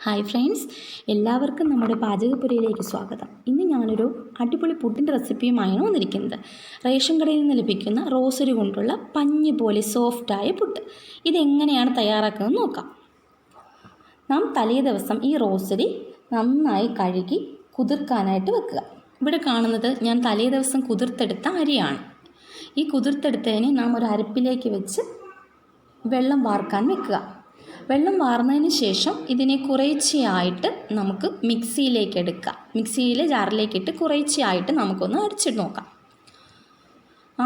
Hi friends, എല്ലാവർക്കും നമ്മുടെ പാചകപ്പുരയിലേക്ക് സ്വാഗതം. ഇന്ന് ഞാനൊരു അടിപൊളി പുട്ടിൻ്റെ റെസിപ്പിയുമായാണ് വന്നിരിക്കുന്നത്. റേഷൻ കടയിൽ നിന്ന് ലഭിക്കുന്ന റോസരി കൊണ്ടുള്ള പഞ്ഞി പോലെ സോഫ്റ്റായ പുട്ട്. ഇതെങ്ങനെയാണ് തയ്യാറാക്കുന്നത് നോക്കാം. നാം തലേ ദിവസം ഈ റോസരി നന്നായി കഴുകി കുതിർക്കാനായിട്ട് വെക്കുക. ഇവിടെ കാണുന്നത് ഞാൻ തലേ ദിവസം കുതിർത്തെടുത്ത അരിയാണ്. ഈ കുതിർത്തെടുത്തതിനെ നാം ഒരു അരപ്പിലേക്ക് വെച്ച് വെള്ളം വാർക്കാൻ വെക്കുക. വെള്ളം വാർന്നതിന് ശേഷം ഇതിനെ കുറേശ്ശെയായിട്ട് നമുക്ക് മിക്സിയിലേക്ക് എടുക്കാം. മിക്സിയിലെ ജാറിലേക്കിട്ട് കുറേശ്ശെയായിട്ട് നമുക്കൊന്ന് അടിച്ചിട്ട് നോക്കാം.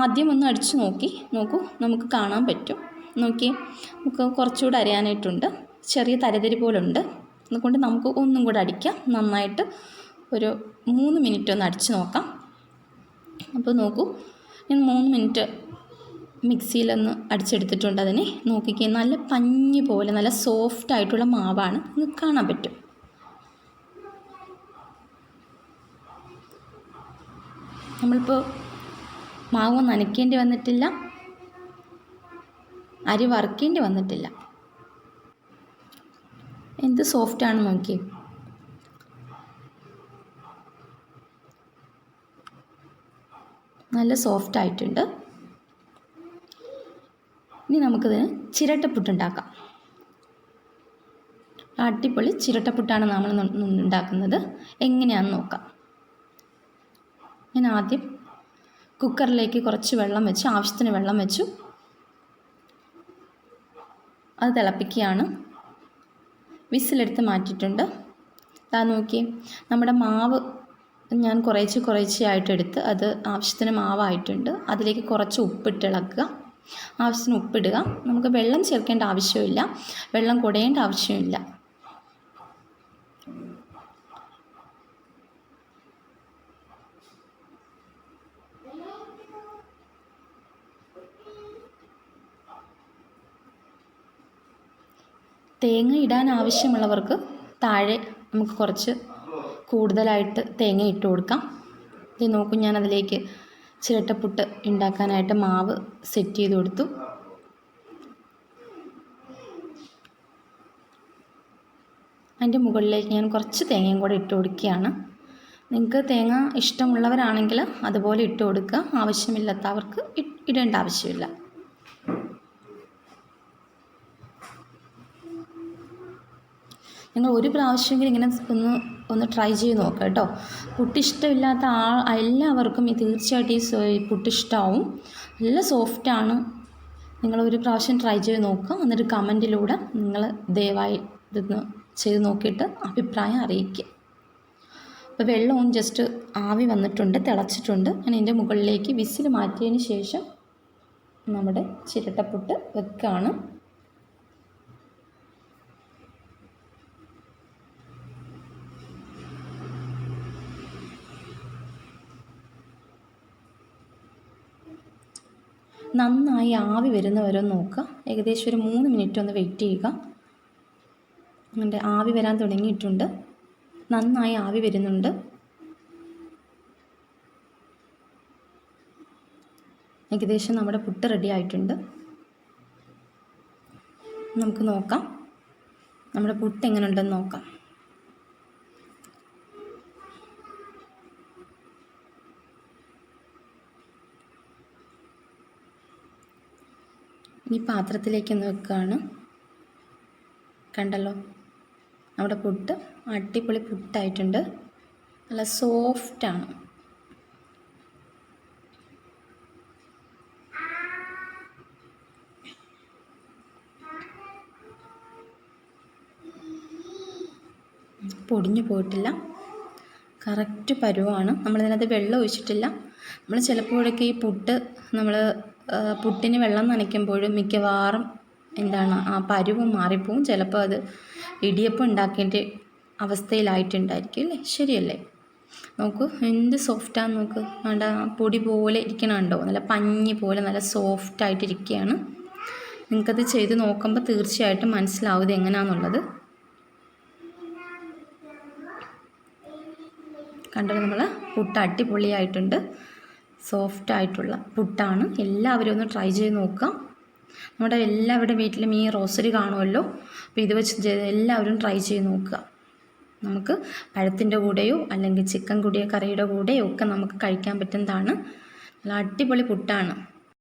ആദ്യം ഒന്ന് അടിച്ച് നോക്കൂ, നമുക്ക് കാണാൻ പറ്റും. നോക്കി, നമുക്ക് കുറച്ചുകൂടെ അരയാനായിട്ടുണ്ട്. ചെറിയ തരിതരി പോലുണ്ട്. അതുകൊണ്ട് നമുക്ക് ഒന്നും കൂടെ അടിക്കാം. നന്നായിട്ട് ഒരു 3 മിനിറ്റ് ഒന്ന് അടിച്ച് നോക്കാം. അപ്പോൾ നോക്കൂ, ഞാൻ 3 മിനിറ്റ് മിക്സിയിലൊന്ന് അടിച്ചെടുത്തിട്ടുണ്ട്. അതിനെ നോക്കിക്കേ, നല്ല പഞ്ഞി പോലെ നല്ല സോഫ്റ്റ് ആയിട്ടുള്ള മാവാണ്. നിങ്ങൾക്ക് കാണാൻ പറ്റും. നമ്മളിപ്പോൾ മാവ് നനയ്ക്കേണ്ടി വന്നിട്ടില്ല, അരി വറുക്കേണ്ടി വന്നിട്ടില്ല. എന്ത് സോഫ്റ്റാണ് നോക്കി. നല്ല സോഫ്റ്റ് ആയിട്ടുണ്ട്. ഇനി നമുക്കിതിന് ചിരട്ടപ്പുട്ടുണ്ടാക്കാം. അടിപൊളി ചിരട്ടപ്പുട്ടാണ് നമ്മൾ ഉണ്ടാക്കുന്നത്. എങ്ങനെയാണെന്ന് നോക്കാം. ഞാൻ ആദ്യം കുക്കറിലേക്ക് കുറച്ച് വെള്ളം വെച്ച്, ആവശ്യത്തിന് വെള്ളം വെച്ചു. അത് തിളപ്പിക്കുകയാണ്. വിസിലെടുത്ത് മാറ്റിയിട്ടുണ്ട്. അതാ നോക്കി, നമ്മുടെ മാവ് ഞാൻ കുറേശ്ശെയായിട്ട് എടുത്ത് അത് ആവശ്യത്തിന് മാവായിട്ടുണ്ട്. അതിലേക്ക് കുറച്ച് ഉപ്പിട്ട് ഇളക്കുക. ആവശ്യത്തിന് ഉപ്പിടുക. നമുക്ക് വെള്ളം ചേർക്കേണ്ട ആവശ്യമില്ല, വെള്ളം കുടയേണ്ട ആവശ്യമില്ല. തേങ്ങ ഇടാൻ ആവശ്യമുള്ളവർക്ക് താഴെ നമുക്ക് കുറച്ച് കൂടുതലായിട്ട് തേങ്ങ ഇട്ട് കൊടുക്കാം. ഇത് നോക്കൂ, ഞാൻ അതിലേക്ക് ചിരട്ടപ്പുട്ട് ഉണ്ടാക്കാനായിട്ട് മാവ് സെറ്റ് ചെയ്ത് കൊടുത്തു. അതിൻ്റെ മുകളിലേക്ക് ഞാൻ കുറച്ച് തേങ്ങയും കൂടെ ഇട്ട് കൊടുക്കുകയാണ്. നിങ്ങൾക്ക് തേങ്ങ ഇഷ്ടമുള്ളവരാണെങ്കിൽ അതുപോലെ ഇട്ട് കൊടുക്കുക. ആവശ്യമില്ലാത്തവർക്ക് ഇടേണ്ട ആവശ്യമില്ല. നിങ്ങൾ ഒരു പ്രാവശ്യമെങ്കിലും ഇങ്ങനെ ഒന്ന് ട്രൈ ചെയ്ത് നോക്കുക കേട്ടോ. പുട്ടിഷ്ടമില്ലാത്ത എല്ലാവർക്കും തീർച്ചയായിട്ടും ഈ പുട്ടിഷ്ടമാവും. നല്ല സോഫ്റ്റാണ്. നിങ്ങളൊരു പ്രാവശ്യം ട്രൈ ചെയ്ത് നോക്കുക. എന്നിട്ട് കമൻറ്റിലൂടെ നിങ്ങൾ ദയവായി ഇതൊന്ന് ചെയ്ത് നോക്കിയിട്ട് അഭിപ്രായം അറിയിക്കുക. അപ്പോൾ വെള്ളവും ജസ്റ്റ് ആവി വന്നിട്ടുണ്ട്, തിളച്ചിട്ടുണ്ട്. ഞാൻ ഇതിൻ്റെ മുകളിലേക്ക് വിസിൽ മാറ്റിയതിന് ശേഷം നമ്മുടെ ചിരട്ടപ്പുട്ട് വെക്കുകയാണ്. നന്നായി ആവി വരുന്നവരെ നോക്കുക. ഏകദേശം ഒരു 3 മിനിറ്റ് ഒന്ന് വെയിറ്റ് ചെയ്യുക. അങ്ങനെ ആവി വരാൻ തുടങ്ങിയിട്ടുണ്ട്. നന്നായി ആവി വരുന്നുണ്ട്. ഏകദേശം നമ്മുടെ പുട്ട് റെഡി ആയിട്ടുണ്ട്. നമുക്ക് നോക്കാം നമ്മുടെ പുട്ട് എങ്ങനെ ഉണ്ടെന്ന് നോക്കാം. ഈ പാത്രത്തിലേക്കൊന്ന് വെക്കുകയാണ്. കണ്ടല്ലോ, നമ്മുടെ പുട്ട് അടിപൊളി പുട്ടായിട്ടുണ്ട്. നല്ല സോഫ്റ്റാണ്. പൊടിഞ്ഞു പോയിട്ടില്ല, കറക്റ്റ് പരുവാണ്. നമ്മളിതിനകത്ത് വെള്ളം ഒഴിച്ചിട്ടില്ല. നമ്മൾ ചിലപ്പോഴൊക്കെ ഈ പുട്ടിന് വെള്ളം നനയ്ക്കുമ്പോഴും മിക്കവാറും ആ പരുവും മാറിപ്പോവും. ചിലപ്പോൾ അത് ഇടിയപ്പം ഉണ്ടാക്കേണ്ട അവസ്ഥയിലായിട്ടുണ്ടായിരിക്കും അല്ലേ? ശരിയല്ലേ? നോക്കൂ, എന്ത് സോഫ്റ്റാന്ന് നോക്ക്. വേണ്ട, പൊടി പോലെ ഇരിക്കണുണ്ടോ? നല്ല പഞ്ഞി പോലെ നല്ല സോഫ്റ്റായിട്ടിരിക്കുകയാണ്. നിങ്ങൾക്കത് ചെയ്ത് നോക്കുമ്പോൾ തീർച്ചയായിട്ടും മനസ്സിലാവും ഇത് എങ്ങനെയാണെന്നുള്ളത്. കണ്ടല്ലോ, നമ്മൾ പുട്ട് അടിപൊളിയായിട്ടുണ്ട്. സോഫ്റ്റായിട്ടുള്ള പുട്ടാണ്. എല്ലാവരും ഒന്ന് ട്രൈ ചെയ്ത് നോക്കാം. നമ്മുടെ എല്ലാവരുടെ വീട്ടിലും ഈ റോസറി കാണുമല്ലോ. അപ്പോൾ ഇത് വെച്ച് എല്ലാവരും ട്രൈ ചെയ്ത് നോക്കുക. നമുക്ക് പഴത്തിൻ്റെ കൂടെയോ അല്ലെങ്കിൽ ചിക്കൻ കറിയുടെ കൂടെയോ ഒക്കെ നമുക്ക് കഴിക്കാൻ പറ്റുന്നതാണ്. നല്ല അടിപൊളി പുട്ടാണ്.